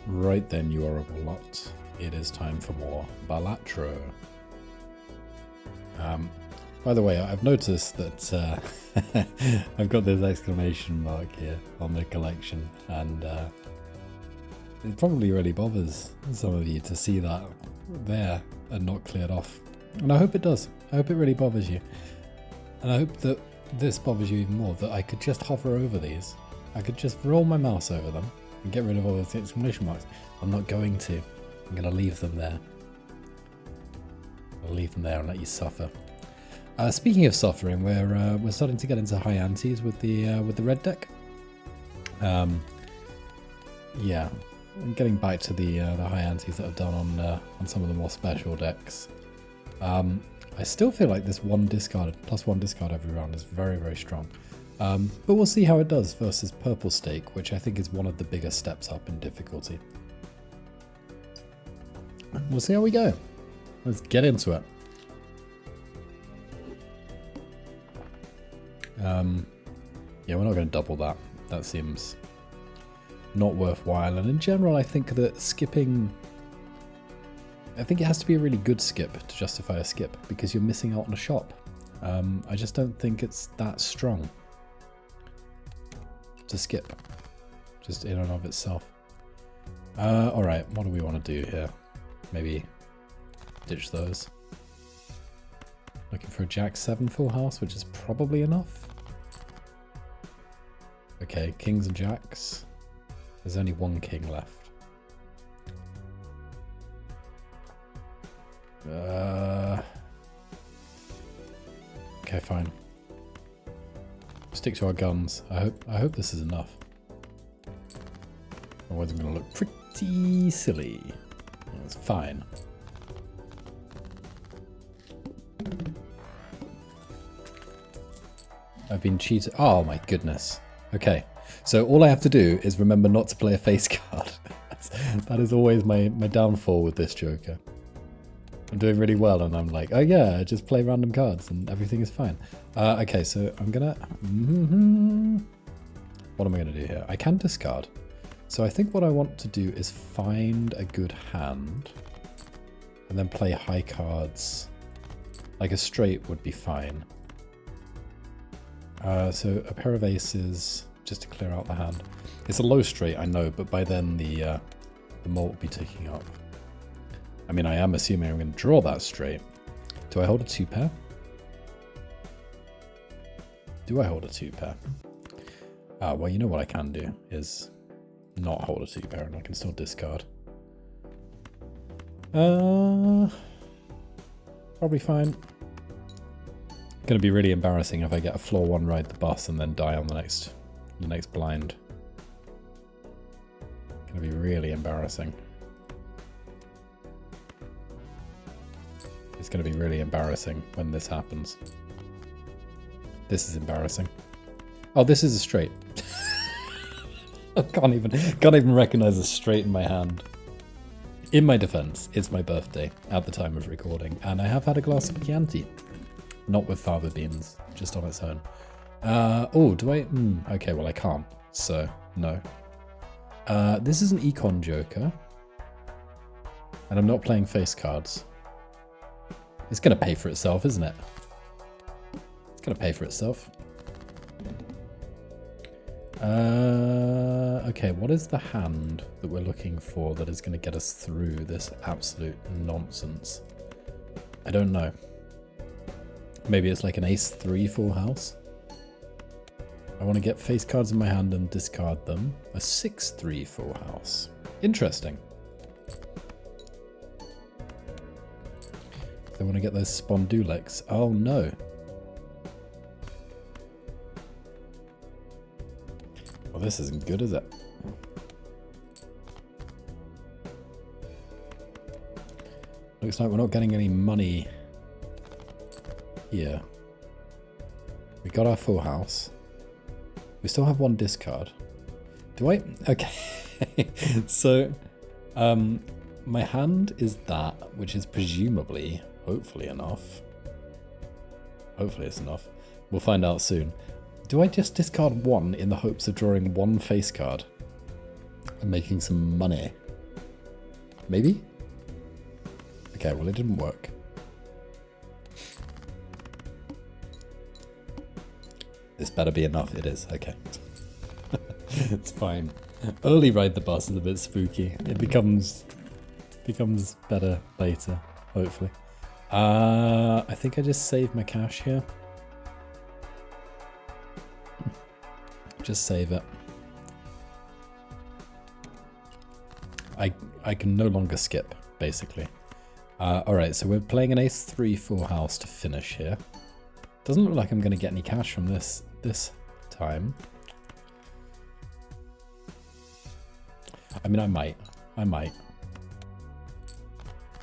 Right then, you horrible lot. It is time for more Balatro. By the way, I've noticed that I've got this exclamation mark here on the collection, and it probably really bothers some of you to see that there and not cleared off. And I hope it does. I hope it really bothers you. And I hope that this bothers you even more, that I could just hover over these. I could just roll my mouse over them and get rid of all those exclamation marks. I'm not going to. I'm going to leave them there. I'll leave them there and let you suffer. Speaking of suffering, we're starting to get into high antes with the red deck. Yeah, and getting back to the high antes that I've done on some of the more special decks. I still feel like this +1 discard every round is very, very strong. But we'll see how it does versus Purple Stake, which I think is one of the biggest steps up in difficulty. We'll see how we go. Let's get into it. Yeah, we're not going to double that. That seems not worthwhile. And in general, I think that skipping... I think it has to be a really good skip to justify a skip, because you're missing out on a shop. I just don't think it's that strong to skip, just in and of itself. Alright, what do we want to do here? Maybe ditch those. Looking for a Jack 7 full house, which is probably enough. Okay, kings and jacks. There's only one king left. Okay, fine. Stick to our guns. I hope this is enough. Otherwise I'm going to look pretty silly. That's fine. I've been cheated. Oh my goodness. Okay, so all I have to do is remember not to play a face card. That is always my downfall with this Joker. I'm doing really well and I'm like, oh yeah, just play random cards and everything is fine. Okay, so I'm gonna... What am I gonna do here? I can discard. So I think what I want to do is find a good hand and then play high cards. Like a straight would be fine. So a pair of aces just to clear out the hand. It's a low straight, I know, but by then the malt will be ticking up. I mean, I am assuming I'm going to draw that straight. Do I hold a 2-pair? Do I hold a 2-pair? Well, you know what I can do is not hold a 2-pair and I can still discard. Probably fine. Going to be really embarrassing if I get a floor 1 ride the bus and then die on the next blind. Going to be really embarrassing. It's going to be really embarrassing when this happens. This is embarrassing. Oh, this is a straight. I can't even recognize a straight in my hand. In my defense, it's my birthday at the time of recording, and I have had a glass of Chianti. Not with fava beans, just on its own. Oh, do I? Okay, well I can't, so no. This is an econ Joker, and I'm not playing face cards. It's going to pay for itself, isn't it? It's going to pay for itself. Okay, what is the hand that we're looking for that is going to get us through this absolute nonsense? I don't know. Maybe it's like an ace 3 full house. I want to get face cards in my hand and discard them. A 6-3 full house. Interesting. They want to get those Spondulex. Oh no. Well, this isn't good, is it? Looks like we're not getting any money here. We got our full house. We still have 1 discard. Do I? Okay. So, my hand is that, which is presumably... Hopefully enough. Hopefully it's enough. We'll find out soon. Do I just discard 1 in the hopes of drawing 1 face card? And making some money? Maybe? Okay, well it didn't work. This better be enough. It is. Okay. It's fine. Early ride the bus is a bit spooky. It becomes better later, hopefully. I think I just saved my cash here. Just save it. I can no longer skip, basically. Alright, so we're playing an ace-3 full house to finish here. Doesn't look like I'm going to get any cash from this time. I mean, I might. Got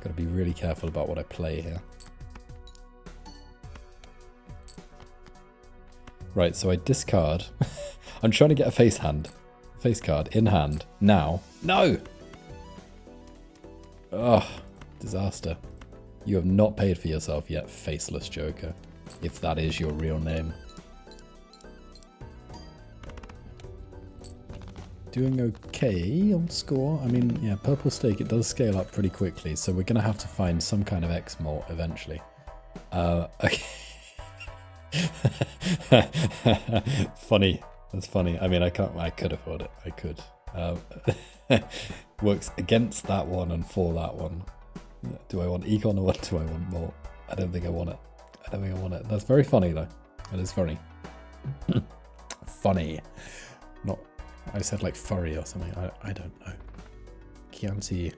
to be really careful about what I play here. Right, so I discard. I'm trying to get a face card in hand now. No! Ugh, disaster. You have not paid for yourself yet, faceless joker, if that is your real name. Doing okay on score. I mean, yeah, purple stake, it does scale up pretty quickly, so we're going to have to find some kind of X-mort eventually. Okay. Funny. That's funny. I mean, I could afford it. I could. Works against that one and for that one. Do I want econ or what do I want more? I don't think I want it. That's very funny though. That is funny. Funny. Not, I said like furry or something. I don't know. Chianti.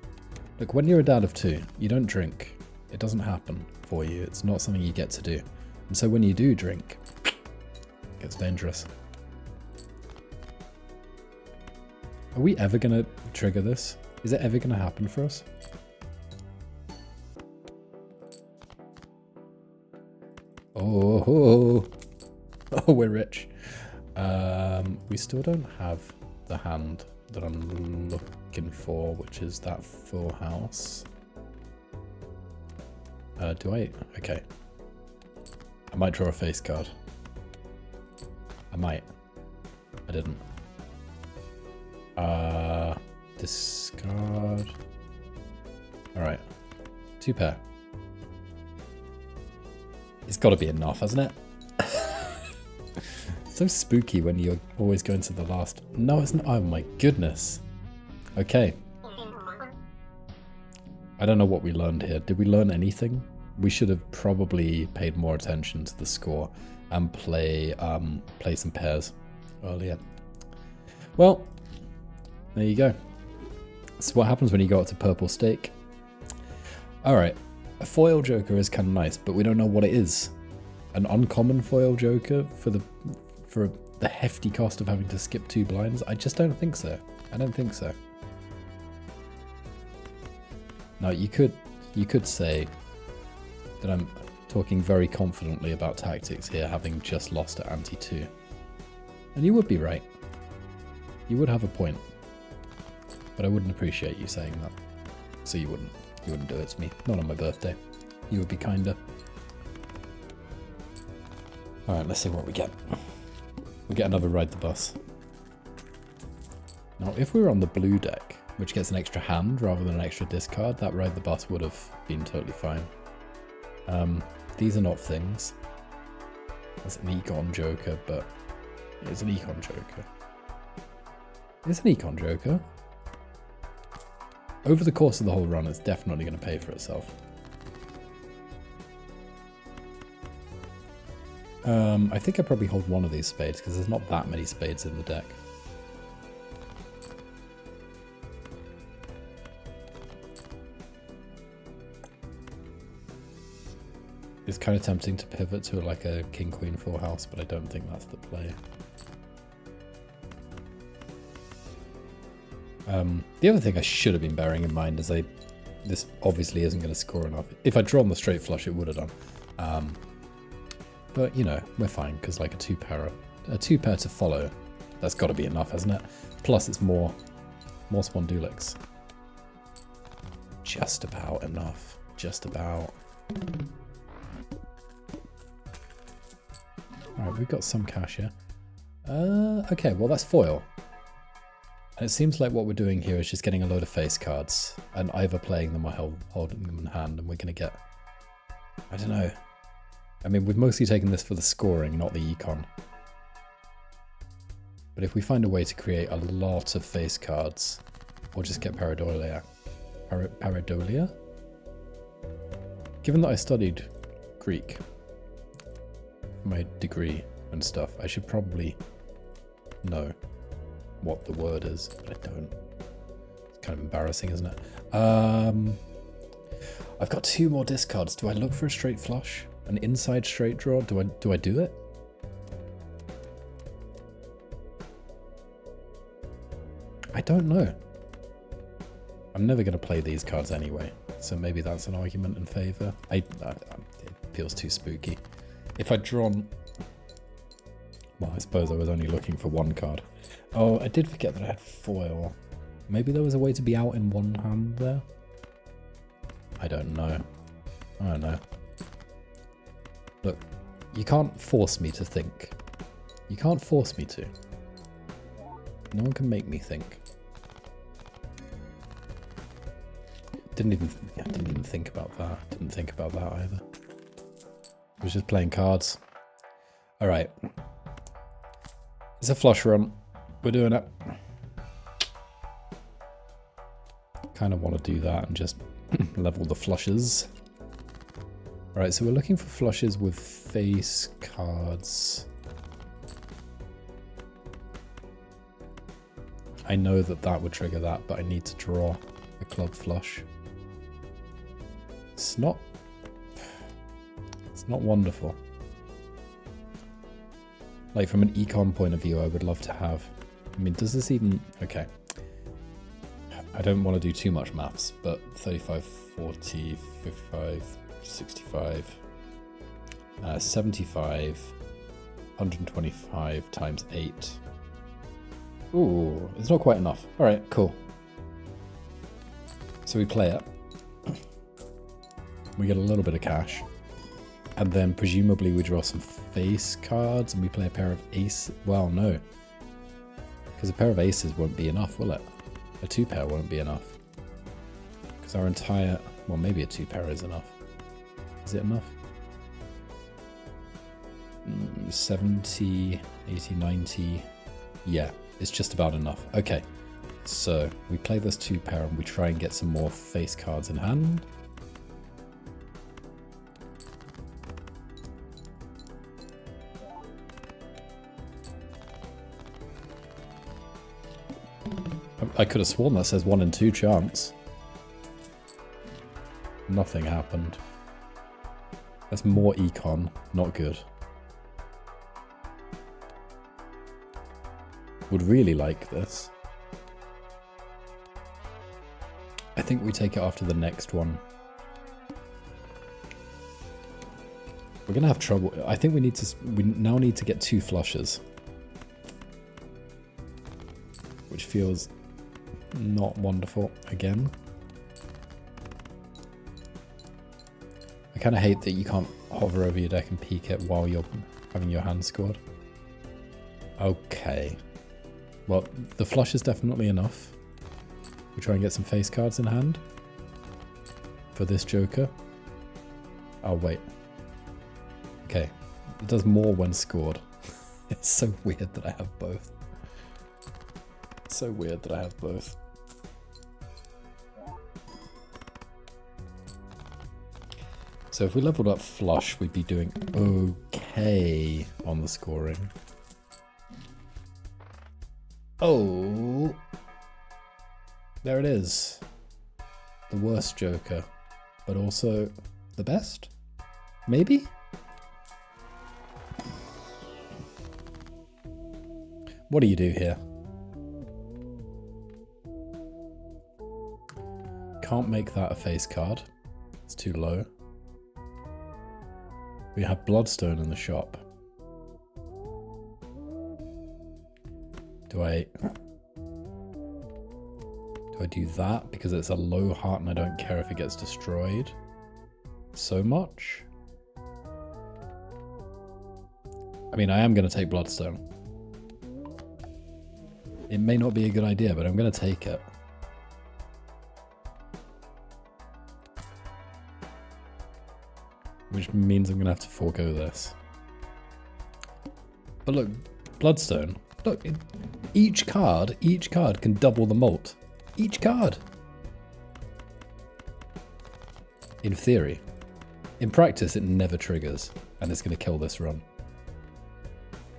Look, when you're a dad of 2, you don't drink. It doesn't happen for you. It's not something you get to do. And so when you do drink, it gets dangerous. Are we ever going to trigger this? Is it ever going to happen for us? Oh, we're rich. We still don't have the hand that I'm looking for, which is that full house. Do I? Okay. I might draw a face card. I might. I didn't. Discard. Alright. 2 pair. It's got to be enough, hasn't it? So spooky when you're always going to the last. No, it's not. Oh my goodness. Okay. I don't know what we learned here. Did we learn anything? We should have probably paid more attention to the score and play some pairs earlier. Well, there you go. This is what happens when you go up to purple stake. Alright, a foil joker is kind of nice, but we don't know what it is. An uncommon foil joker for the hefty cost of having to skip 2 blinds? I just don't think so. I don't think so. Now, you could say that I'm talking very confidently about tactics here, having just lost at ante 2. And you would be right. You would have a point. But I wouldn't appreciate you saying that. So you wouldn't do it to me. Not on my birthday. You would be kinder. Alright, let's see what we get. We get another ride the bus. Now, if we were on the blue deck, which gets an extra hand rather than an extra discard, that ride the bus would have been totally fine. These are not things. It's an econ joker, but it's an econ joker. It's an econ joker. Over the course of the whole run, it's definitely going to pay for itself. I think I probably hold one of these spades because there's not that many spades in the deck. It's kind of tempting to pivot to like a king-queen full house, but I don't think that's the play. The other thing I should have been bearing in mind is this obviously isn't going to score enough. If I'd drawn the straight flush, it would have done. But, you know, we're fine, because like a two pair to follow, that's got to be enough, hasn't it? Plus it's more Spondulix. Just about enough. Just about. Alright, we've got some cash here. Okay, well that's foil. And it seems like what we're doing here is just getting a load of face cards and either playing them or holding them in hand, and we're going to get... I don't know. I mean, we've mostly taken this for the scoring, not the econ. But if we find a way to create a lot of face cards, or just get pareidolia. Pareidolia? Given that I studied Greek for my degree and stuff, I should probably know what the word is, but I don't. It's kind of embarrassing, isn't it? I've got 2 more discards. Do I look for a straight flush? An inside straight draw? Do I do it? I don't know. I'm never going to play these cards anyway, so maybe that's an argument in favour. It feels too spooky. If I'd drawn... Well, I suppose I was only looking for 1 card. Oh, I did forget that I had foil. Maybe there was a way to be out in 1 hand there? I don't know. I don't know. Look, you can't force me to think. You can't force me to. No one can make me think. Didn't even think about that. Didn't think about that either. I was just playing cards. Alright. It's a flush run. We're doing it. Kind of want to do that and just level the flushes. Alright, so we're looking for flushes with face cards. I know that that would trigger that, but I need to draw a club flush. It's not wonderful. Like, from an econ point of view, I would love to have... I mean, does this even... Okay. I don't want to do too much maths, but 35, 40, 55, 65, 75, 125 times 8. Ooh, it's not quite enough. Alright, cool. So we play it. We get a little bit of cash. And then presumably we draw some face cards and we play a pair of aces. Well, no. Because a pair of aces won't be enough, will it? A 2-pair won't be enough. Because our entire... Well, maybe a 2-pair is enough. Is it enough? 70, 80, 90... Yeah, it's just about enough. Okay, so we play this 2-pair and we try and get some more face cards in hand. I could have sworn that says 1 in 2 chance. Nothing happened. That's more econ, not good. Would really like this. I think we take it after the next one. We're gonna have trouble. I think we now need to get 2 flushes. Which feels not wonderful again. I kind of hate that you can't hover over your deck and peek it while you're having your hand scored. Okay. Well, the flush is definitely enough. We try and get some face cards in hand for this Joker. Oh, wait. Okay. It does more when scored. It's so weird that I have both. It's so weird that I have both. So if we leveled up flush, we'd be doing okay on the scoring. Oh, there it is. The worst Joker, but also the best? Maybe? What do you do here? Can't make that a face card. It's too low. We have bloodstone in the shop. Do I do that because it's a low heart and I don't care if it gets destroyed so much? I mean, I am going to take bloodstone. It may not be a good idea, but I'm going to take it. Which means I'm going to have to forego this. But look, bloodstone. Look, each card can double the malt. Each card. In theory. In practice, it never triggers, and it's going to kill this run.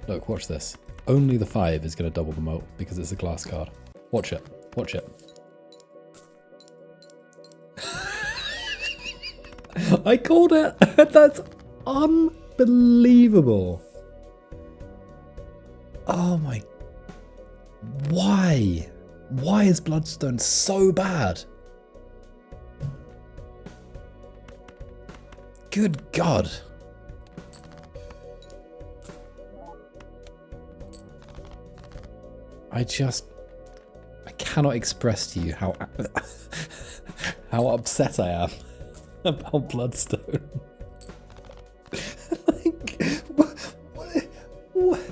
Look, watch this. Only the 5 is going to double the malt because it's a glass card. Watch it. Watch it. I called it! That's unbelievable. Oh my... Why? Why is bloodstone so bad? Good God. I cannot express to you how how upset I am about bloodstone. Like, what?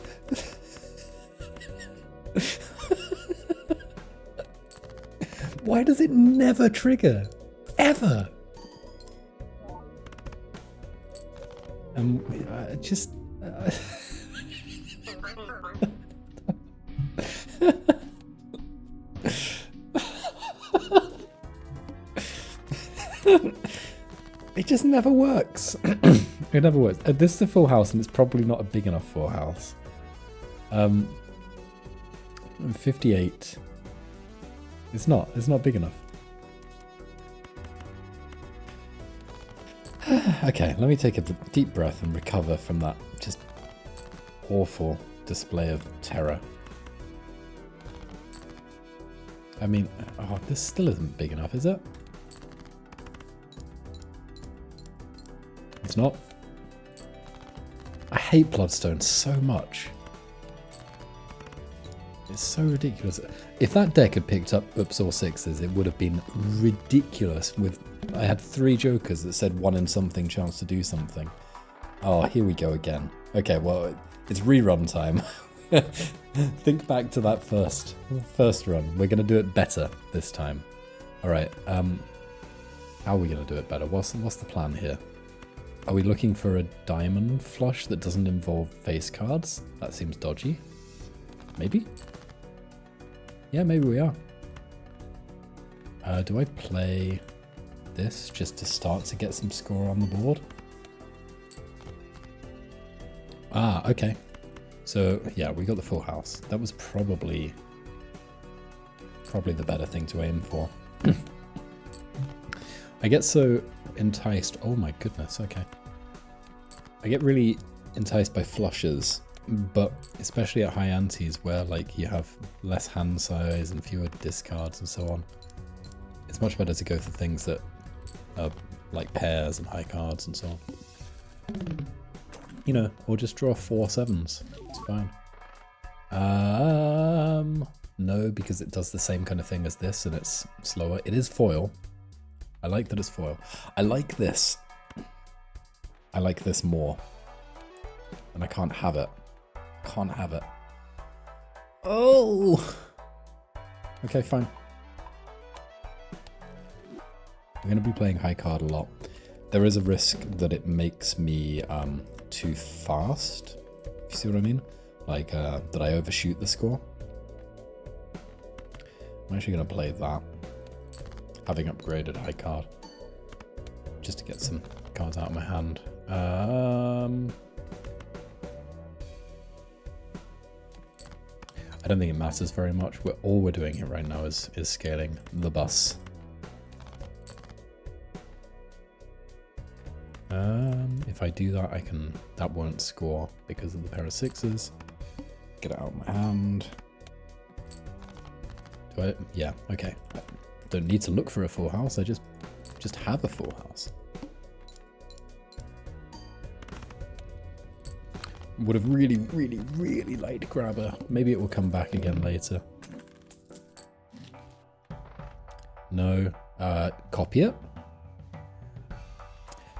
Why does it never trigger? Ever? Just... It just never works. It never works. This is a full house, and it's probably not a big enough full house. 58. It's not big enough. Okay, let me take a deep breath and recover from that just awful display of terror. I mean, oh, this still isn't big enough, is it? It's not. I hate bloodstone so much. It's so ridiculous. If that deck had picked up Oops All Sixes, it would have been ridiculous. I had 3 jokers that said 1 in something chance to do something. Oh, here we go again. Okay, well, it's rerun time. Think back to that first run. We're going to do it better this time. All right. How are we going to do it better? What's the plan here? Are we looking for a diamond flush that doesn't involve face cards? That seems dodgy. Maybe? Yeah, maybe we are. Do I play this just to start to get some score on the board? Ah, okay. So, yeah, we got the full house. That was probably the better thing to aim for. I get so enticed. Oh my goodness, okay. I get really enticed by flushes, but especially at high antes where like you have less hand size and fewer discards and so on. It's much better to go for things that are like pairs and high cards and so on. You know, or just draw 4 7s. It's fine. No, because it does the same kind of thing as this and it's slower. It is foil. I like that it's foil. I like this. I like this more. And I can't have it. Can't have it. Oh! Okay, fine. I'm going to be playing high card a lot. There is a risk that it makes me too fast. If you see what I mean? Like, that I overshoot the score. I'm actually going to play that. Having upgraded high card. Just to get some cards out of my hand. I don't think it matters very much. All we're doing here right now is scaling the bus. If I do that, that won't score because of the pair of 6s. Get it out of my hand. Do I? Yeah, okay. I don't need to look for a full house. I just have a full house. Would have really, really, really liked Grabber. Maybe it will come back again later. No. Copy it.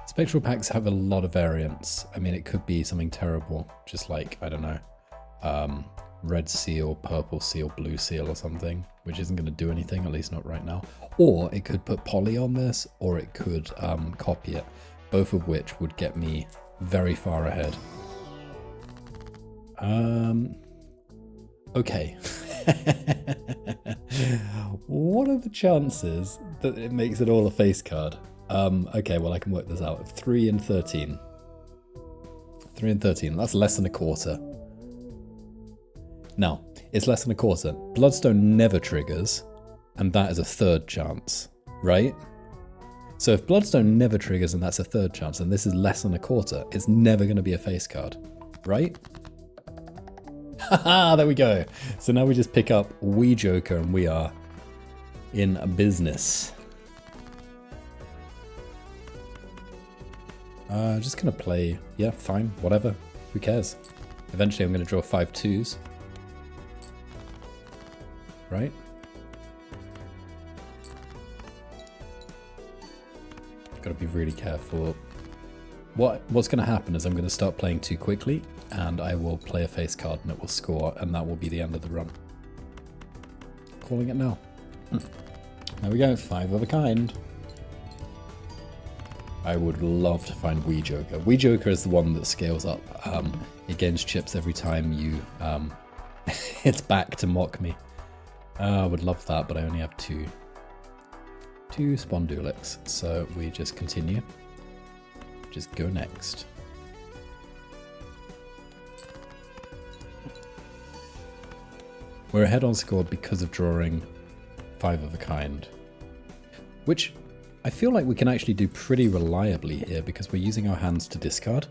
Spectral packs have a lot of variants. I mean, it could be something terrible. Just like, I don't know, red seal, purple seal, blue seal or something, which isn't going to do anything, at least not right now. Or it could put poly on this, or it could copy it, both of which would get me very far ahead. Okay. What are the chances that it makes it all a face card? Okay, well I can work this out. 3 and 13. 3 and 13, that's less than a quarter. Now, it's less than a quarter. Bloodstone never triggers, and that is a third chance, right? So if Bloodstone never triggers and that's a third chance, and this is less than a quarter, it's never going to be a face card, right? Haha, there we go. So now we just pick up Wee Joker and we are in business. Just gonna play, yeah, fine, whatever, who cares? Eventually I'm gonna draw 5 2s. Right? Gotta be really careful. What's gonna happen is I'm gonna start playing too quickly and I will play a face card and it will score and that will be the end of the run. Calling it now. There we go, 5 of a kind. I would love to find Wee Joker. Wee Joker is the one that scales up. It gains chips every time you... it's back to mock me. I would love that, but I only have 2 Spondulix. So we just continue. Just go next. We're ahead on score because of drawing 5 of a kind. Which... I feel like we can actually do pretty reliably here because we're using our hands to discard.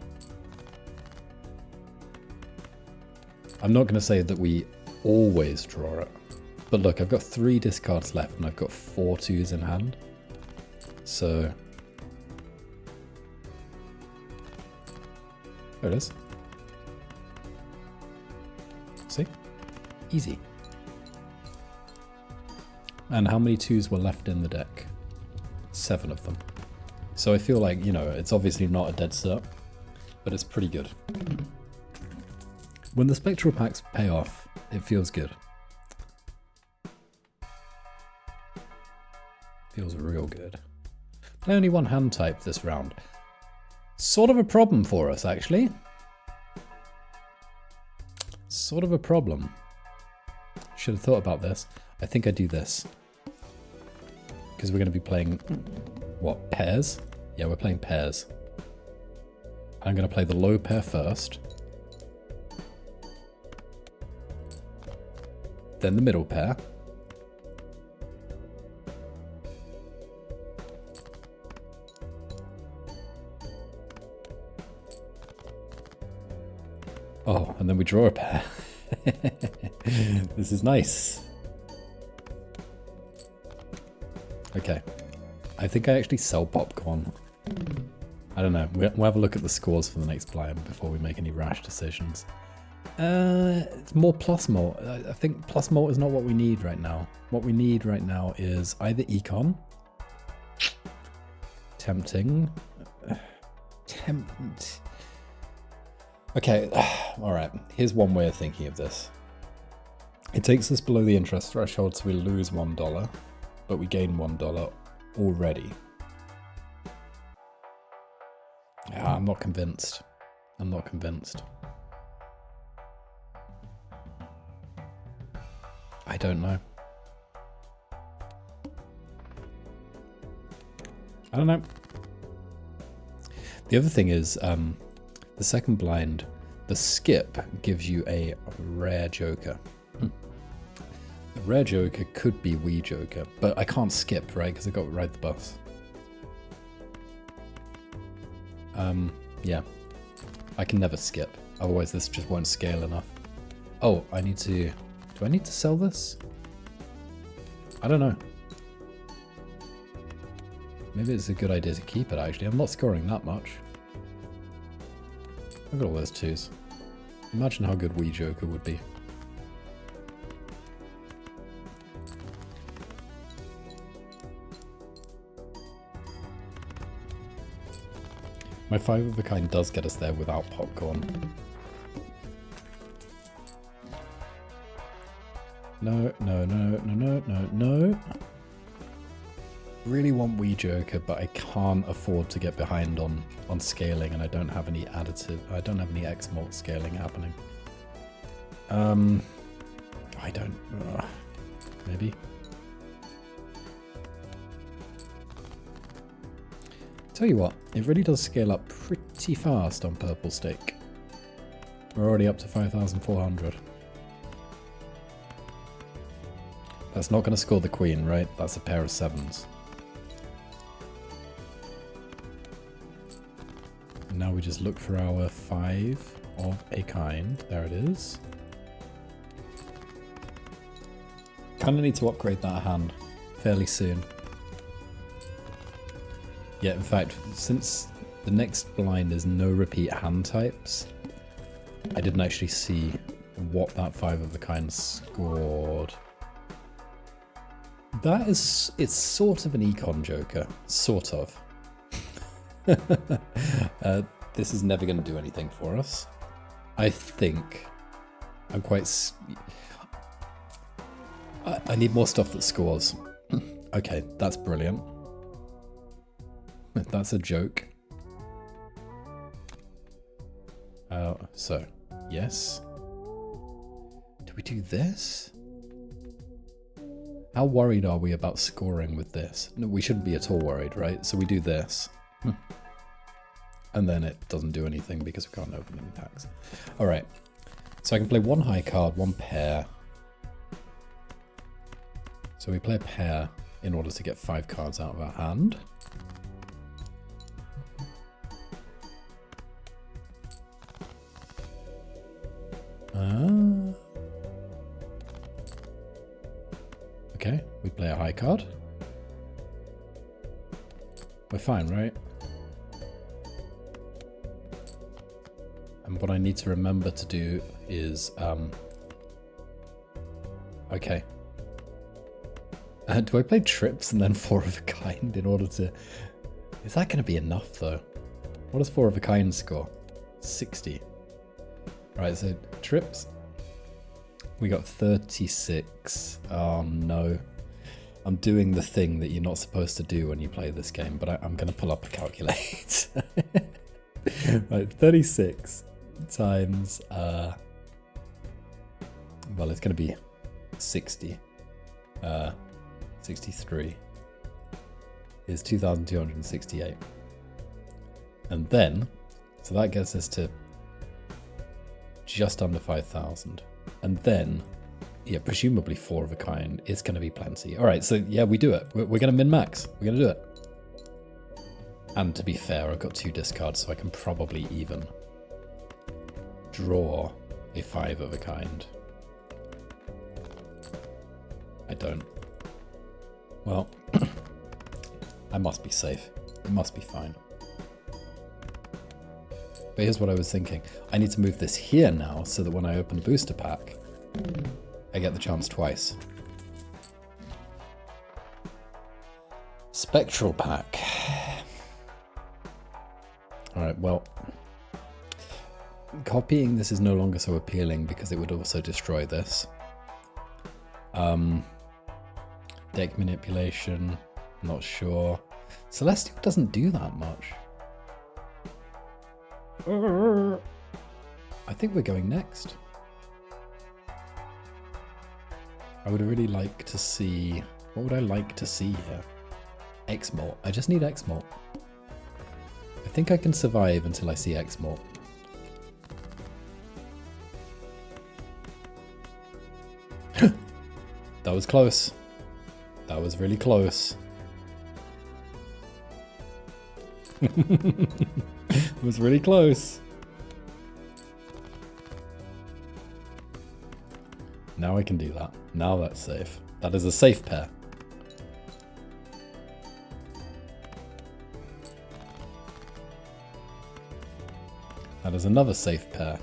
I'm not going to say that we always draw it, but look, I've got 3 discards left and I've got 4 2s in hand. So, there it is. See? Easy. And how many 2s were left in the deck? 7 of them. So I feel like, you know, it's obviously not a dead cert, but it's pretty good. When the spectral packs pay off, it feels good. Feels real good. Play only 1 hand type this round. Sort of a problem for us, actually. Sort of a problem. Should have thought about this. I think I do this. Because we're going to be playing, what, pairs? Yeah, we're playing pairs. I'm going to play the low pair first. Then the middle pair. Oh, and then we draw a pair. This is nice. Okay, I think I actually sell popcorn. I don't know, we'll have a look at the scores for the next blind before we make any rash decisions. It's more plus malt. I think plus malt is not what we need right now. What we need right now is either econ. Tempting. Okay, alright, here's one way of thinking of this. It takes us below the interest threshold, so we lose $1. But we gain $1 already. Yeah, I'm not convinced. I'm not convinced. I don't know. I don't know. The other thing is, the second blind, the skip gives you a rare joker. The rare joker could be Wee Joker, but I can't skip, right? Because I got to ride the bus. Yeah. I can never skip. Otherwise this just won't scale enough. Oh, I need to... Do I need to sell this? I don't know. Maybe it's a good idea to keep it, actually. I'm not scoring that much. Look at all those 2s. Imagine how good Wee Joker would be. My 5 of a kind does get us there without popcorn. No, no, no, no, no, no, no. Really want Wii Joker, but I can't afford to get behind on scaling, and I don't have any additive. I don't have any X-Malt scaling happening. I don't. Maybe. Tell you what, it really does scale up pretty fast on Purple Steak. We're already up to 5,400. That's not going to score the queen, right? That's a pair of 7s. And now we just look for our 5 of a kind. There it is. Kind of need to upgrade that hand fairly soon. Yeah, in fact, since the next blind is no repeat hand types, I didn't actually see what that 5 of a kind scored. That is, it's sort of an econ joker, sort of. This is never going to do anything for us. I think I'm quite... I need more stuff that scores. Okay, that's brilliant. That's a joke. So, yes. Do we do this? How worried are we about scoring with this? No, we shouldn't be at all worried, right? So we do this. And then it doesn't do anything because we can't open any packs. Alright. So I can play 1 high card, 1 pair. So we play a pair in order to get 5 cards out of our hand. Okay, we play a high card. We're fine, right? And what I need to remember to do is, okay. Do I play trips and then 4 of a kind in order to... Is that going to be enough, though? What does 4 of a kind score? 60. Right, so trips. We got 36. Oh, no. I'm doing the thing that you're not supposed to do when you play this game, but I'm going to pull up a calculator. Right, 36 times... well, it's going to be 60. 63 is 2,268. And then, so that gets us to just under 5,000. And then, yeah, presumably 4 of a kind is going to be plenty. All right, so yeah, we do it. We're going to min-max. We're going to do it. And to be fair, I've got 2 discards, so I can probably even draw a 5 of a kind. I don't. Well, I must be safe. It must be fine. But here's what I was thinking. I need to move this here now so that when I open the booster pack, I get the chance twice. Spectral pack. Alright, well, copying this is no longer so appealing because it would also destroy this. Deck manipulation, not sure. Celestial doesn't do that much. I think we're going next. I would really like to see... What would I like to see here? X-Malt. I just need X-Malt. I think I can survive until I see X-Malt. That was close. That was really close. It was really close. Now I can do that. Now that's safe. That is a safe pair. That is another safe pair.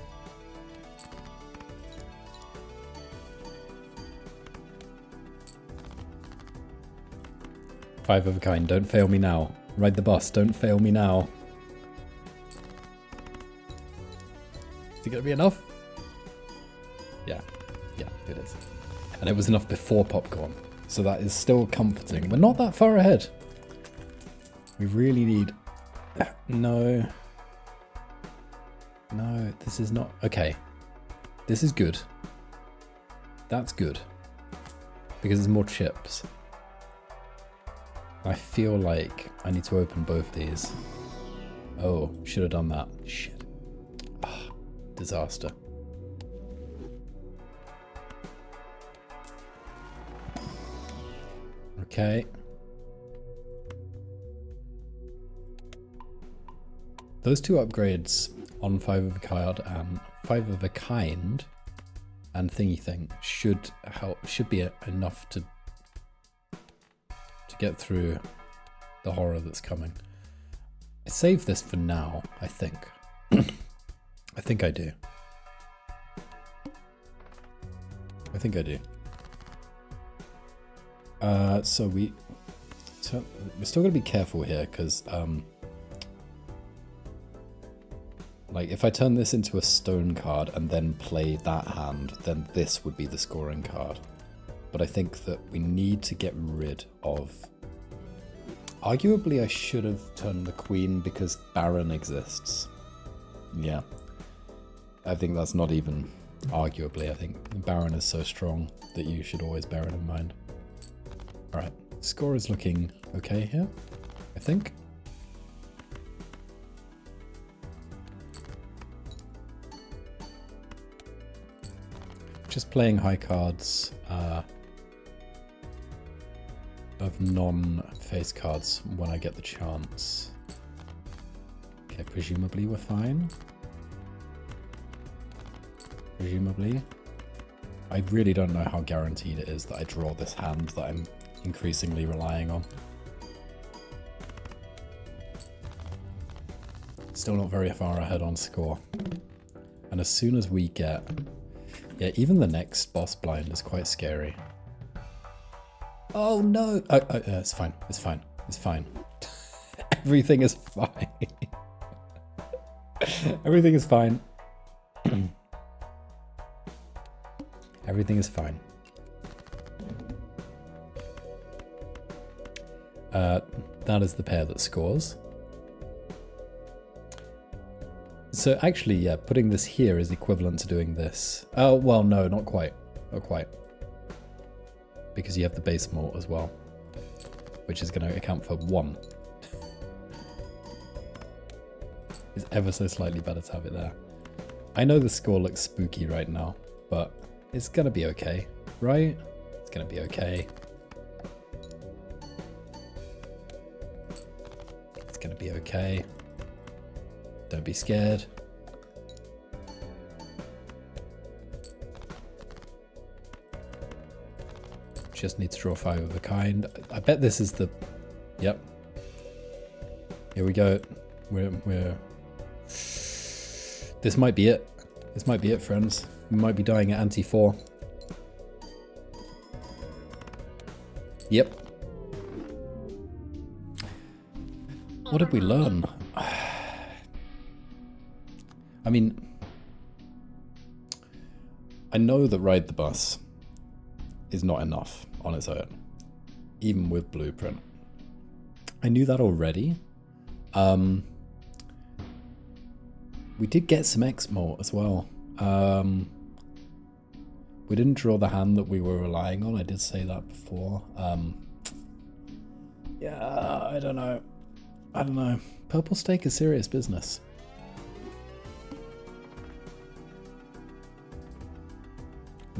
Five of a kind, don't fail me now. Ride the bus, don't fail me now. Is it gonna be enough? Yeah, it is. And it was enough before popcorn. So that is still comforting. We're not that far ahead. We really need... No. No, this is not... Okay. This is good. That's good. Because there's more chips. I feel like I need to open both these. Oh, should have done that. Shit. Ah, disaster. Okay. Those two upgrades on 5 of a kind and 5 of a kind and thingy thing should help, should be enough to get through the horror that's coming. I save this for now, I think. I think I do. I think I do. So we're still gonna be careful here because like if I turn this into a stone card and then play that hand, then this would be the scoring card. But I think that we need to get rid of... Arguably I should have turned the queen because Baron exists. Yeah. I think that's not even arguably. I think Baron is so strong that you should always bear it in mind. Alright, score is looking okay here, I think. Just playing high cards of non-face cards when I get the chance. Okay, presumably we're fine. Presumably. I really don't know how guaranteed it is that I draw this hand that I'm increasingly relying on. Still not very far ahead on score. And as soon as we get... Yeah, even the next boss blind is quite scary. Oh no! It's fine. It's fine. It's fine. Everything is fine. Everything is fine. Everything is fine. That is the pair that scores. So actually, yeah, putting this here is equivalent to doing this. Oh, well, no, not quite. Not quite. Because you have the base mort as well, which is going to account for 1. It's ever so slightly better to have it there. I know the score looks spooky right now, but it's going to be okay, right? It's going to be okay. It's going to be okay. Don't be scared. Just need to draw 5 of a kind. I bet this is the... Yep. Here we go. We're... This might be it. This might be it, friends. We might be dying at ante 4. Yep. What did we learn? I mean, I know that Ride the Bus is not enough on its own, even with Blueprint. I knew that already. We did get some X-Mort as well. We didn't draw the hand that we were relying on. I did say that before. Yeah, I don't know. I don't know. Purple Stake is serious business.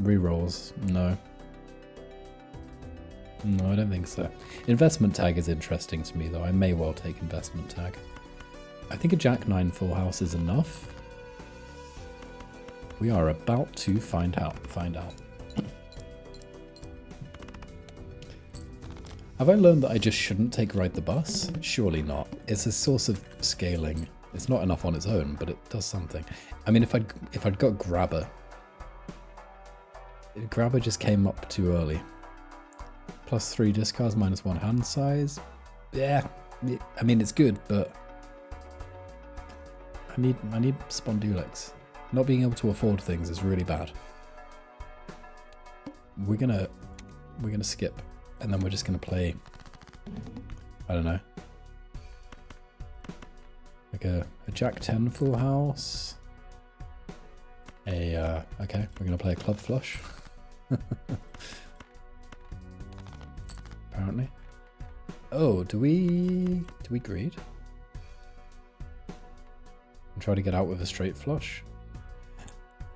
Rerolls, no. No, I don't think so. Investment tag is interesting to me though. I may well take investment tag. I think a Jack 9 full house is enough. We are about to find out. Have I learned that I just shouldn't take Ride the Bus? Surely not. It's a source of scaling. It's not enough on its own, but it does something. I mean, if I'd got Grabber. Grabber just came up too early. +3 discards, -1 hand size. Yeah, I mean it's good, but I need Spondulix. Not being able to afford things is really bad. we're gonna skip, and then we're just gonna play, I don't know, like a Jack 10 full house. Okay, we're gonna play a club flush. Apparently. Oh, do we greed? And try to get out with a straight flush?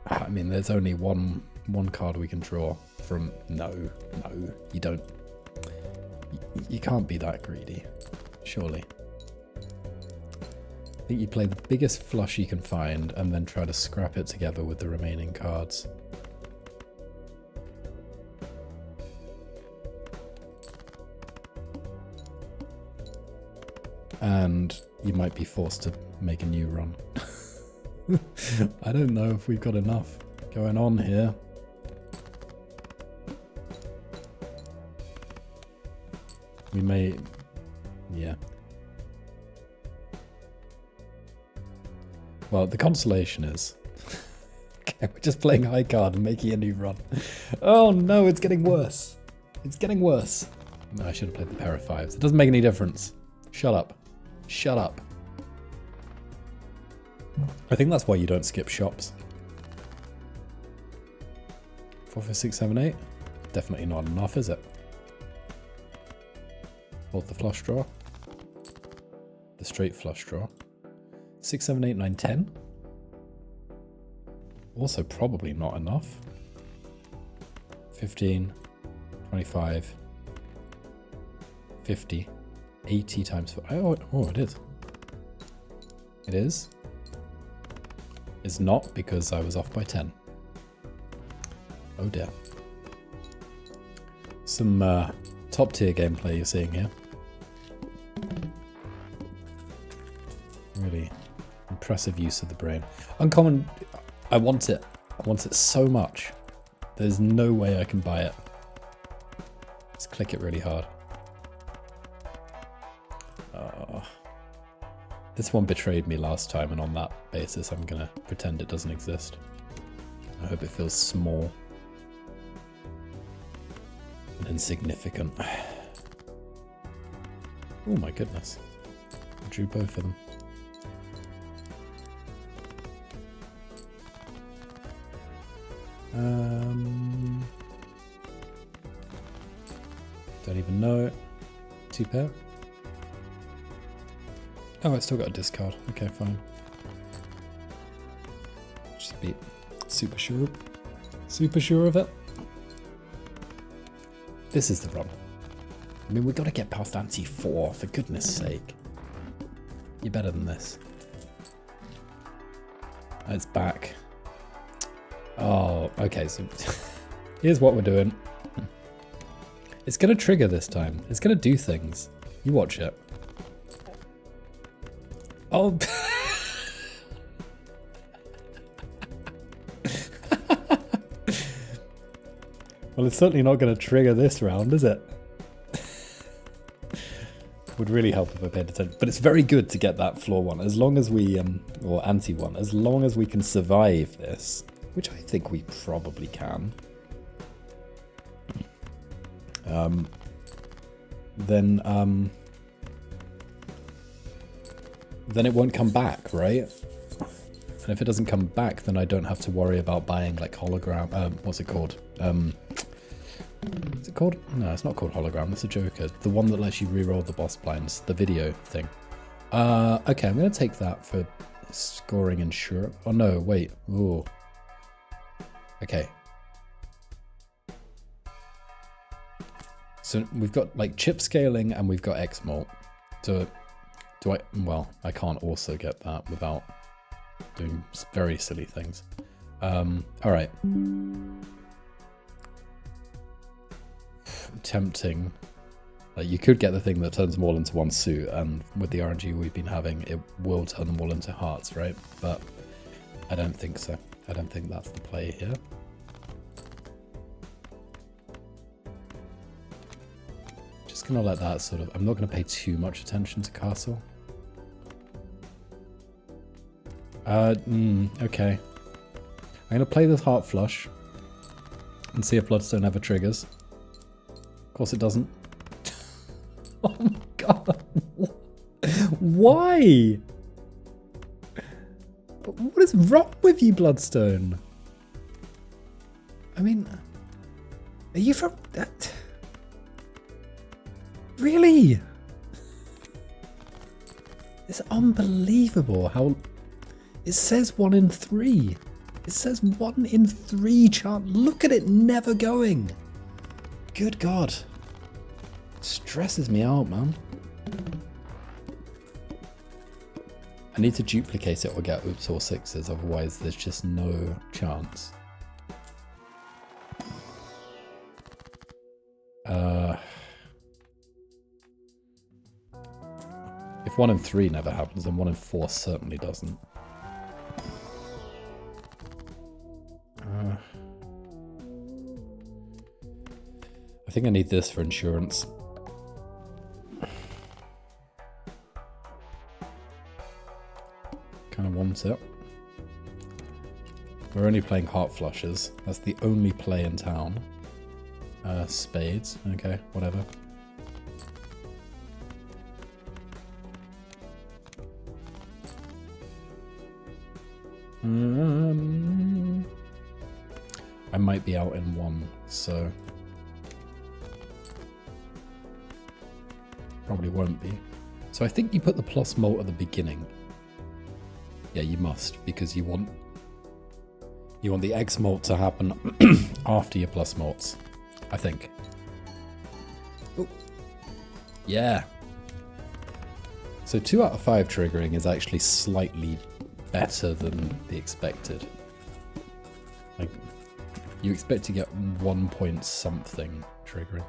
I mean, there's only one card we can draw from. No, you don't. You can't be that greedy, surely. I think you play the biggest flush you can find and then try to scrap it together with the remaining cards. And you might be forced to make a new run. I don't know if we've got enough going on here. We may... yeah. Well, the consolation is... okay, we're just playing high card and making a new run. Oh no, it's getting worse. It's getting worse. No, I should have played the pair of fives. It doesn't make any difference. Shut up. Shut up. I think that's why you don't skip shops. 4, 5, 6, 7, 8. Definitely not enough, is it? Hold the flush draw. The straight flush draw. 6, 7, 8, 9, 10. Also probably not enough. 15, 25, 50, 80 times 4. Oh, it is. It is. It's not because I was off by 10. Oh dear. Some top tier gameplay you're seeing here. Really impressive use of the brain. Uncommon, I want it. I want it so much. There's no way I can buy it. Just click it really hard. This one betrayed me last time, and on that basis I'm gonna pretend it doesn't exist. I hope it feels small and insignificant. Oh my goodness. I drew both of them. Don't even know. 2 pair. Oh, I still got a discard. Okay, fine. Just be super sure of it. This is the run. I mean, we've got to get past ante 4, for goodness sake. You're better than this. It's back. Oh, okay, so here's what we're doing. It's going to trigger this time. It's going to do things. You watch it. Oh. Well, it's certainly not going to trigger this round, is it? Would really help if I paid attention. But it's very good to get that floor one, as long as we, or anti one, as long as we can survive this, which I think we probably can. Then it won't come back, right? And if it doesn't come back, then I don't have to worry about buying like hologram. What's it called? Is it called? No, it's not called hologram. That's a Joker. The one that lets you reroll the boss blinds, the video thing. Okay, I'm gonna take that for scoring and sure. Oh no, wait. Ooh. Okay. So we've got like chip scaling and we've got X malt. So do I? Well, I can't also get that without doing very silly things. All right. Tempting. Like you could get the thing that turns them all into one suit, and with the RNG we've been having, it will turn them all into hearts, right? But I don't think so. I don't think that's the play here. Just gonna let that sort of. I'm not gonna pay too much attention to castle. Okay. I'm gonna play this heart flush. And see if bloodstone ever triggers. Of course it doesn't. Oh my god. Why? What is wrong with you, bloodstone? I mean, are you from that? Really? It's unbelievable how it says 1 in 3. It says 1 in 3 chance. Look at it never going. Good God. Stresses me out, man. I need to duplicate it or get oops or 6s, otherwise there's just no chance. If 1 in 3 never happens, then 1 in 4 certainly doesn't. I think I need this for insurance. Kind of want it. We're only playing heart flushes. That's the only play in town. Spades. Okay, whatever. I might be out in 1, so probably won't be. So I think you put the plus malt at the beginning. Yeah, you must, because you want the X malt to happen after your plus malts, I think. Ooh. Yeah. So 2 out of 5 triggering is actually slightly better than the expected. Like, you expect to get 1 point something triggering.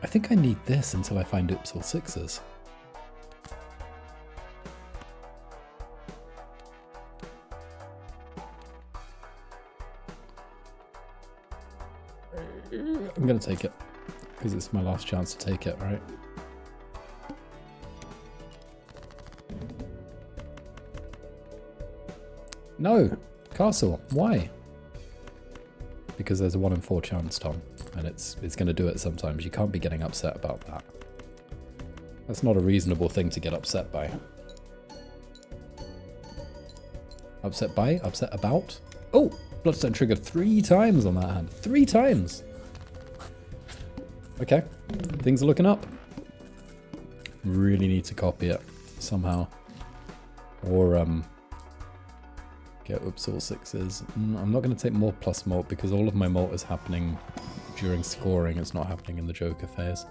I think I need this until I find oops or 6s. I'm gonna take it, because it's my last chance to take it, right? No! Castle. Why? Because there's a 1 in 4 chance, Tom. And it's going to do it sometimes. You can't be getting upset about that. That's not a reasonable thing to get upset by. Upset by? Upset about? Oh! Bloodstone triggered 3 times on that hand. 3 times! Okay. Things are looking up. Really need to copy it somehow. Or, get oops all 6s. I'm not going to take more plus malt because all of my malt is happening during scoring. It's not happening in the Joker phase.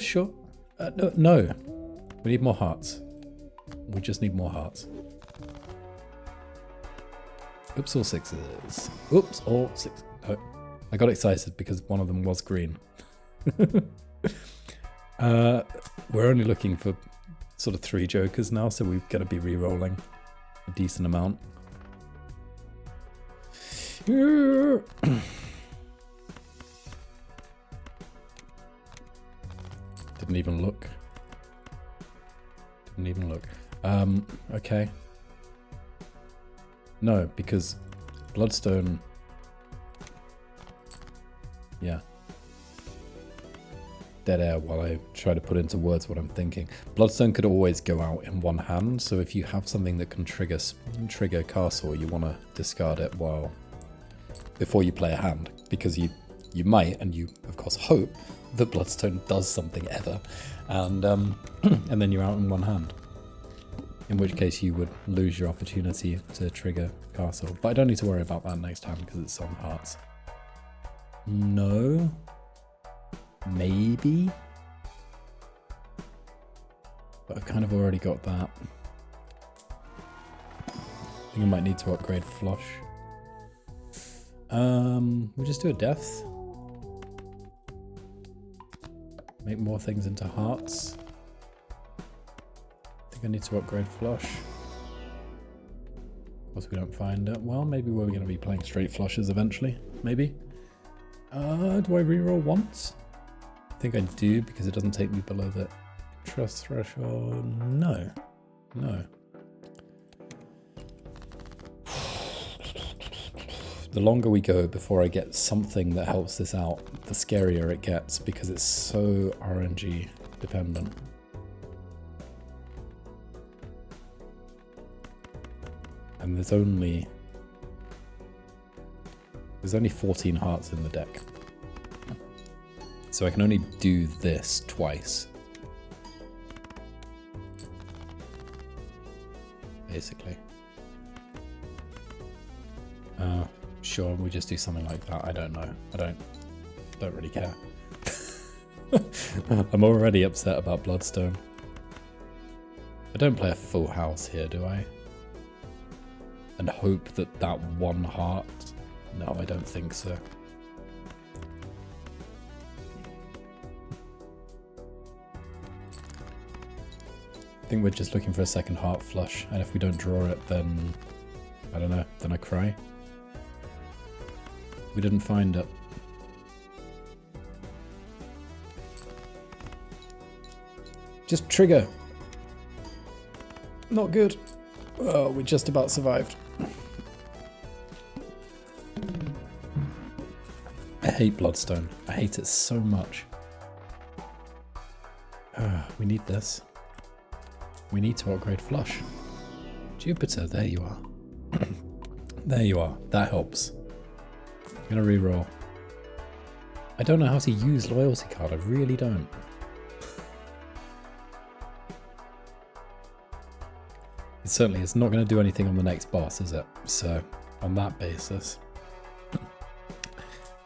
Sure. No. We need more hearts. We just need more hearts. Oops all 6s. Oops all 6. Oh, I got excited because one of them was green. We're only looking for sort of 3 Jokers now, so we've got to be re-rolling a decent amount. Didn't even look. Didn't even look. Okay. No, because bloodstone... Yeah. Dead air while I try to put into words what I'm thinking. Bloodstone could always go out in one hand, so if you have something that can trigger castle, you want to discard it before you play a hand, because you might, and you of course hope, that bloodstone does something ever, and and then you're out in one hand. In which case you would lose your opportunity to trigger castle. But I don't need to worry about that next time because it's on hearts. No. Maybe. But I've kind of already got that. I think I might need to upgrade flush. We'll just do a death. Make more things into hearts. I think I need to upgrade flush. Of course we don't find it. Well, maybe we're going to be playing straight flushes eventually. Maybe. Do I reroll once? I think I do, because it doesn't take me below the trust threshold. No. No. The longer we go before I get something that helps this out, the scarier it gets, because it's so RNG dependent. And there's only 14 hearts in the deck. So I can only do this twice. Basically. Sure, we just do something like that. I don't know. I don't really care. I'm already upset about bloodstone. I don't play a full house here, do I? And hope that that one heart... No, I don't think so. I think we're just looking for a second heart flush, and if we don't draw it, then... I don't know, then I cry. We didn't find it. Just trigger! Not good. Oh, we just about survived. I hate bloodstone. I hate it so much. We need this. We need to upgrade flush. Jupiter, there you are. There you are. That helps. I'm gonna reroll. I don't know how to use loyalty card. I really don't. It certainly is not going to do anything on the next boss, is it? So, on that basis,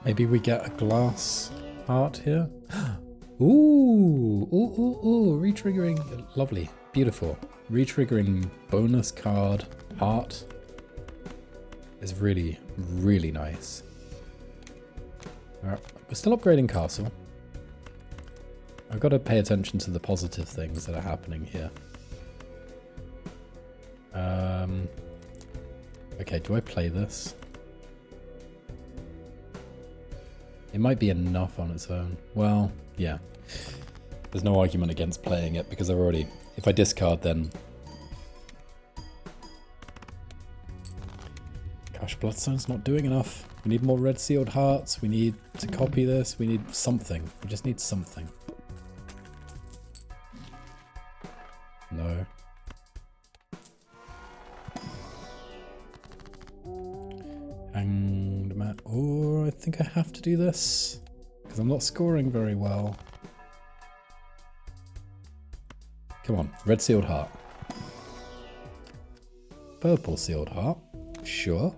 maybe we get a glass heart here. Ooh, re-triggering, lovely, beautiful. Re-triggering bonus card heart is really, really nice. Alright, we're still upgrading castle. I've got to pay attention to the positive things that are happening here. Okay, do I play this? It might be enough on its own. Well, yeah. There's no argument against playing it because I've already... If I discard, then... Gosh, Bloodstone's not doing enough. We need more red sealed hearts. We need to copy this. We need something. We just need something. No. Hanged man. Oh, I think I have to do this because I'm not scoring very well. Come on, red sealed heart. Purple sealed heart. Sure.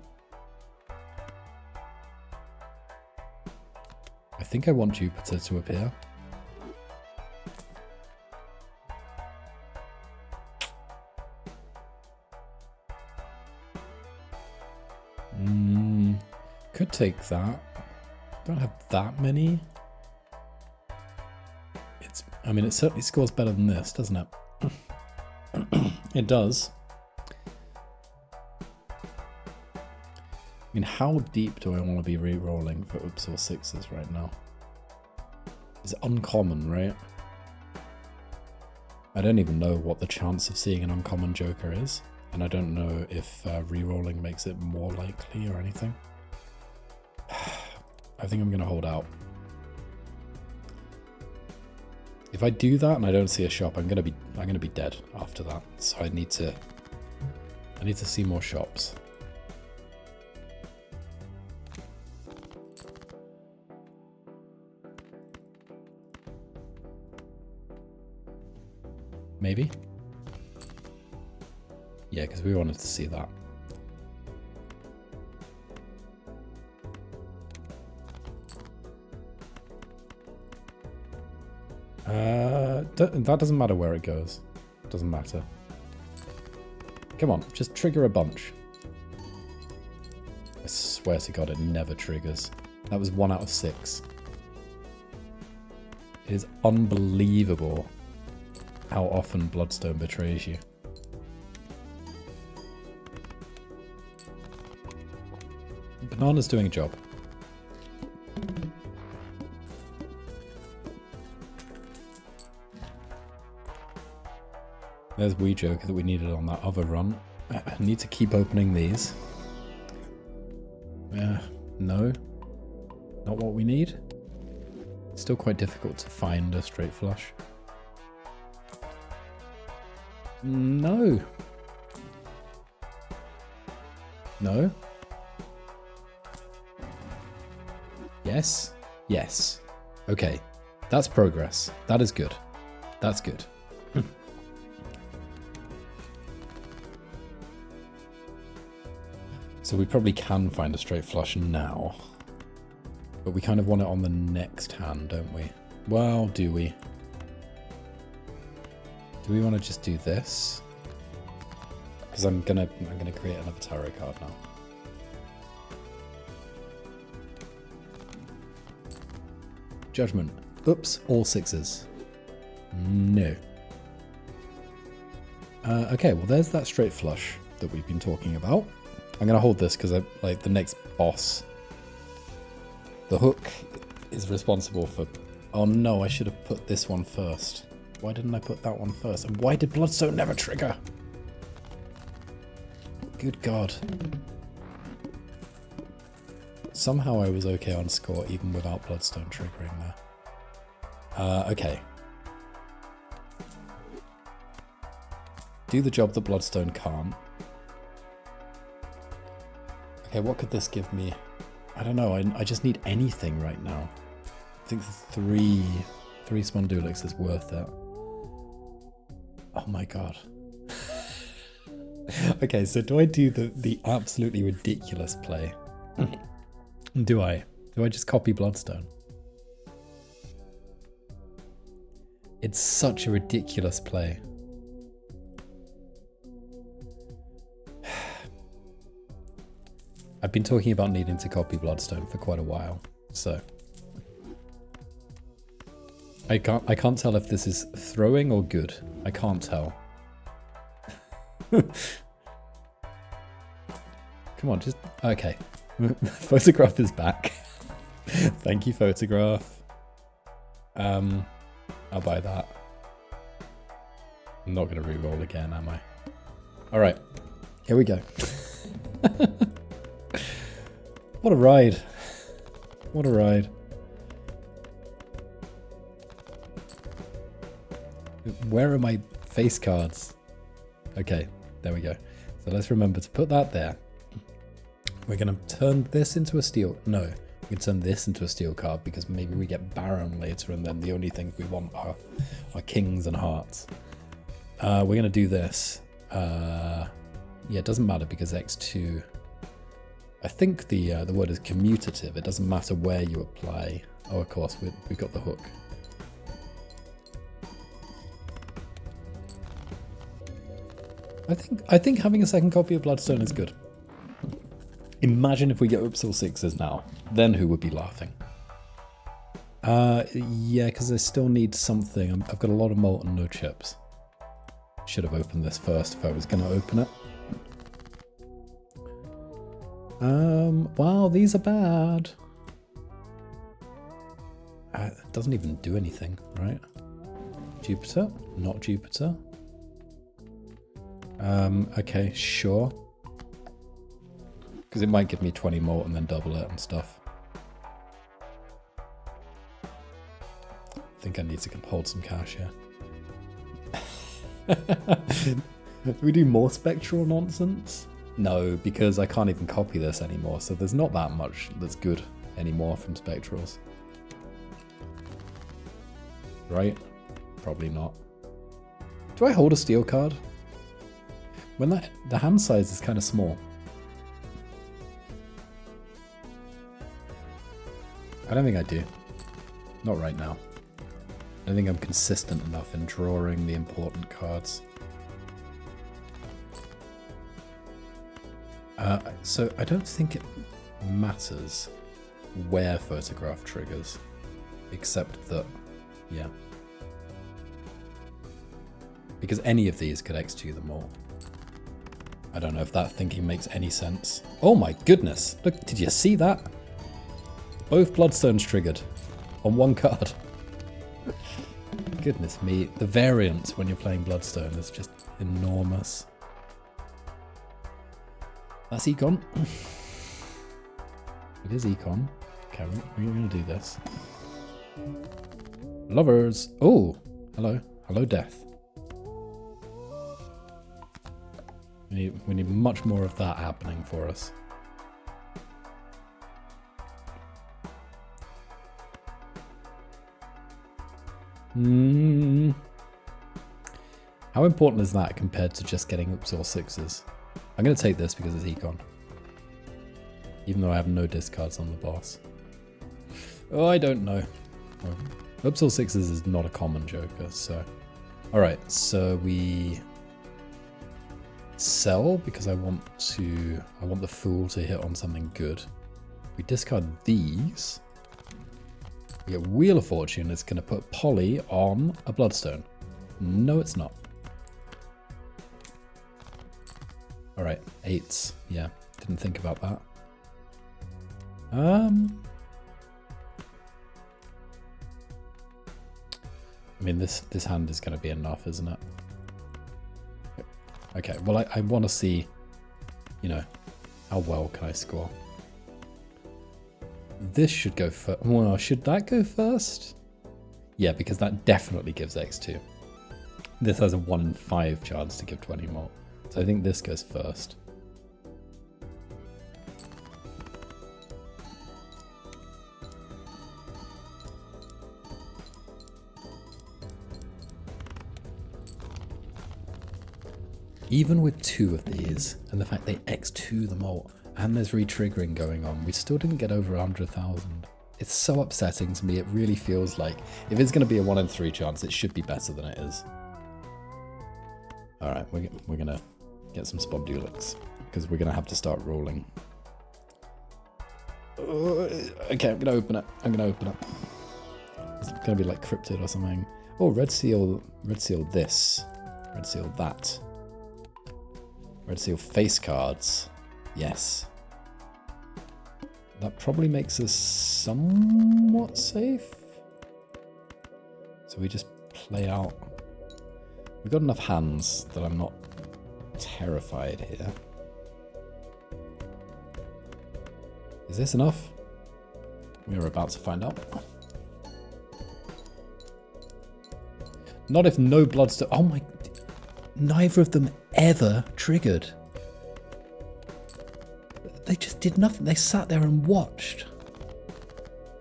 I think I want Jupiter to appear. Could take that. Don't have that many. I mean, it certainly scores better than this, doesn't it? It does. I mean, how deep do I want to be re-rolling for oops or sixes right now? It's uncommon, right? I don't even know what the chance of seeing an uncommon Joker is. And I don't know if re-rolling makes it more likely or anything. I think I'm going to hold out. If I do that and I don't see a shop, I'm going to be dead after that. So I need to see more shops. Maybe? Yeah, because we wanted to see that. That doesn't matter where it goes. Doesn't matter. Come on, just trigger a bunch. I swear to God, it never triggers. That was 1 out of 6. It is unbelievable how often Bloodstone betrays you. Banana's doing a job. There's Wee Joker that we needed on that other run. I need to keep opening these. No. Not what we need. Still quite difficult to find a straight flush. No. No. Yes. Yes. Okay. That's progress. That is good. That's good. So we probably can find a straight flush now. But we kind of want it on the next hand, don't we? Well, do we? Do we want to just do this? Because I'm gonna create another tarot card now. Judgment. Oops, all sixes. No. Okay, well there's that straight flush that we've been talking about. I'm gonna hold this because like the next boss. The hook is responsible for... Oh no, I should have put this one first. Why didn't I put that one first? And why did bloodstone never trigger? Good God. Somehow I was okay on score even without bloodstone triggering there. Okay. Do the job that bloodstone can't. Okay, what could this give me? I don't know, I just need anything right now. I think three Spondulix is worth it. Oh my God. Okay, so do I do the absolutely ridiculous play? Do I just copy bloodstone? It's such a ridiculous play. I've been talking about needing to copy bloodstone for quite a while, so I can't tell if this is throwing or good. I can't tell. Come on, just okay. Photograph is back. Thank you, photograph. I'll buy that. I'm not gonna re-roll again, am I? All right, here we go. What a ride. What a ride. Where are my face cards? Okay, there we go. So let's remember to put that there. We're going to turn this into a steel... No, we can turn this into a steel card because maybe we get Baron later and then the only things we want are kings and hearts. We're going to do this. Yeah, it doesn't matter because X2... I think the word is commutative. It doesn't matter where you apply. Oh, of course, we've got the hook. I think having a second copy of Bloodstone is good. Imagine if we get Upsil 6s now. Then who would be laughing? Yeah, because I still need something. I've got a lot of molten, no chips. Should have opened this first if I was going to open it. Wow, these are bad. It doesn't even do anything, right? Jupiter? Not Jupiter. Okay, sure. Because it might give me 20 more and then double it and stuff. I think I need to hold some cash here. Do we do more spectral nonsense? No, because I can't even copy this anymore, so there's not that much that's good anymore from spectrals. Right? Probably not. Do I hold a steel card? When the hand size is kind of small. I don't think I do. Not right now. I don't think I'm consistent enough in drawing the important cards. So I don't think it matters where photograph triggers, except that, yeah. Because any of these could X2 them all. I don't know if that thinking makes any sense. Oh my goodness! Look, did you see that? Both Bloodstones triggered on one card. Goodness me, the variance when you're playing Bloodstone is just enormous. That's he gone. It is econ. Okay, we're going to do this. Lovers. Oh, hello. Hello, death. We need much more of that happening for us. How important is that compared to just getting Oops All Sixes? I'm going to take this because it's econ. Even though I have no discards on the boss. Oh, I don't know. Oops All Sixes is not a common joker, so... Alright, so we... sell because I want the Fool to hit on something good. We discard these. We get Wheel of Fortune. It's going to put Polly on a Bloodstone. No, it's not. Alright, 8s. Yeah, didn't think about that. I mean, this hand is going to be enough, isn't it? Okay, well, I want to see, you know, how well can I score? This should go first. Well, should that go first? Yeah, because that definitely gives X2. This has a 1 in 5 chance to give 20 more. So I think this goes first. Even with 2 of these, and the fact they X2 them all, and there's re-triggering going on, we still didn't get over 100,000. It's so upsetting to me. It really feels like if it's going to be a 1 in 3 chance, it should be better than it is. Alright, we're going to get some Spondulix, because we're going to have to start rolling. Okay, I'm going to open it. It's going to be like Cryptid or something. Oh, Red Seal this. Red Seal that. Red Seal face cards. Yes. That probably makes us somewhat safe. So we just play out. We've got enough hands that I'm not terrified here. Is this enough? We're about to find out. Not if no bloodstone. Oh my. Neither of them ever triggered. They just did nothing. They sat there and watched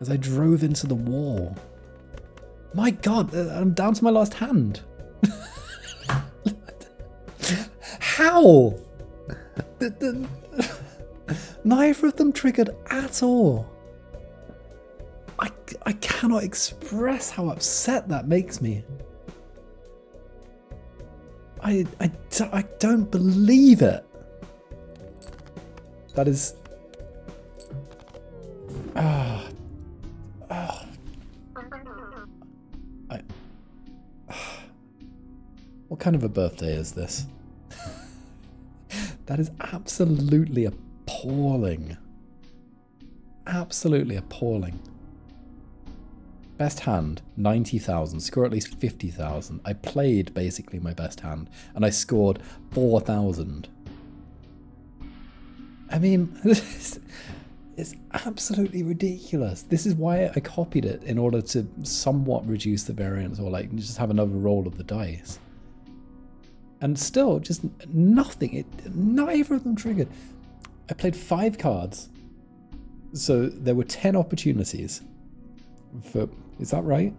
as I drove into the wall. My God, I'm down to my last hand. How? Neither of them triggered at all. I cannot express how upset that makes me. I don't believe it. That is... What kind of a birthday is this? That is absolutely appalling. Absolutely appalling. Best hand, 90,000. Score at least 50,000. I played basically my best hand, and I scored 4,000. I mean, it's absolutely ridiculous. This is why I copied it, in order to somewhat reduce the variance, or like just have another roll of the dice. And still, just nothing. Neither of them triggered. I played 5 cards. So there were 10 opportunities for, is that right?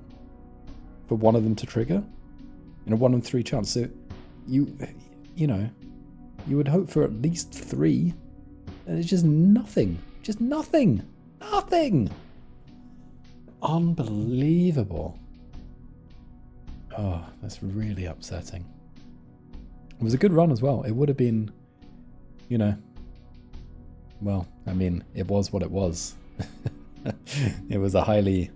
For one of them to trigger? In a 1 in 3 chance. So you know, you would hope for at least 3. And it's just nothing. Just nothing. Nothing. Unbelievable. Oh, that's really upsetting. It was a good run as well. It would have been, you know, well, I mean, it was what it was. It was a highly,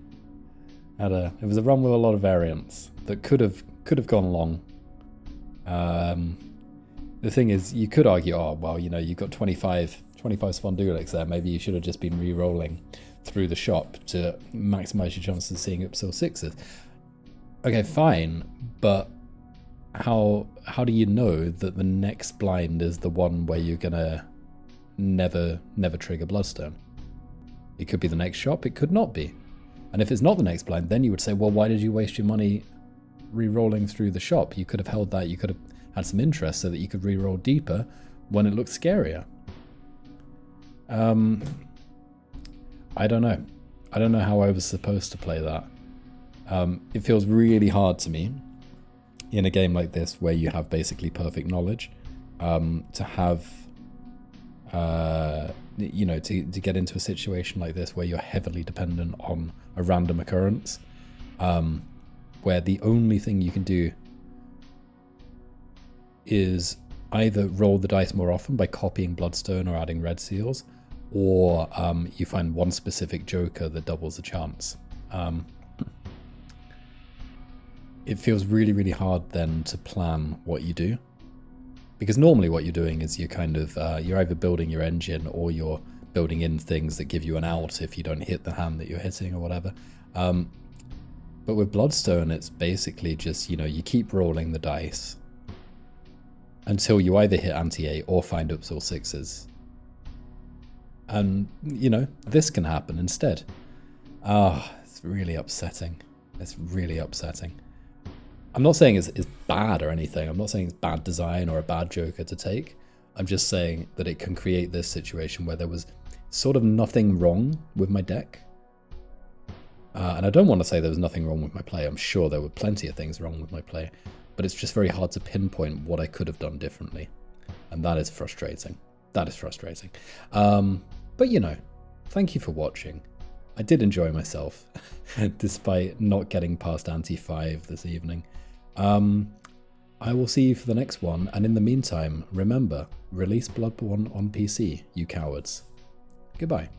it was a run with a lot of variance that could have gone long. The thing is, you could argue, oh, well, you know, you've got 25 Spondulix there. Maybe you should have just been re-rolling through the shop to maximize your chances of seeing Oops All Sixes. Okay, fine, but how do you know that the next blind is the one where you're gonna never trigger Bloodstone? It could be the next shop, it could not be. And if it's not the next blind, then you would say, well, why did you waste your money re-rolling through the shop? You could have held that, you could have had some interest so that you could re-roll deeper when it looks scarier. I don't know. I don't know how I was supposed to play that. It feels really hard to me in a game like this where you have basically perfect knowledge to have, you know, to get into a situation like this where you're heavily dependent on a random occurrence, where the only thing you can do is either roll the dice more often by copying bloodstone or adding red seals, or you find one specific joker that doubles the chance. It feels really, really hard then to plan what you do. Because normally what you're doing is you're kind of, you're either building your engine or you're building in things that give you an out if you don't hit the hand that you're hitting or whatever. But with Bloodstone, it's basically just, you know, you keep rolling the dice until you either hit anti-8 or find ups or sixes. And, you know, this can happen instead. It's really upsetting. It's really upsetting. I'm not saying it's bad or anything. I'm not saying it's bad design or a bad joker to take. I'm just saying that it can create this situation where there was sort of nothing wrong with my deck. And I don't want to say there was nothing wrong with my play. I'm sure there were plenty of things wrong with my play. But it's just very hard to pinpoint what I could have done differently. And that is frustrating. That is frustrating. But, you know, thank you for watching. I did enjoy myself, despite not getting past Anti-5 this evening. I will see you for the next one, and in the meantime, remember, release Bloodborne on PC, you cowards. Goodbye.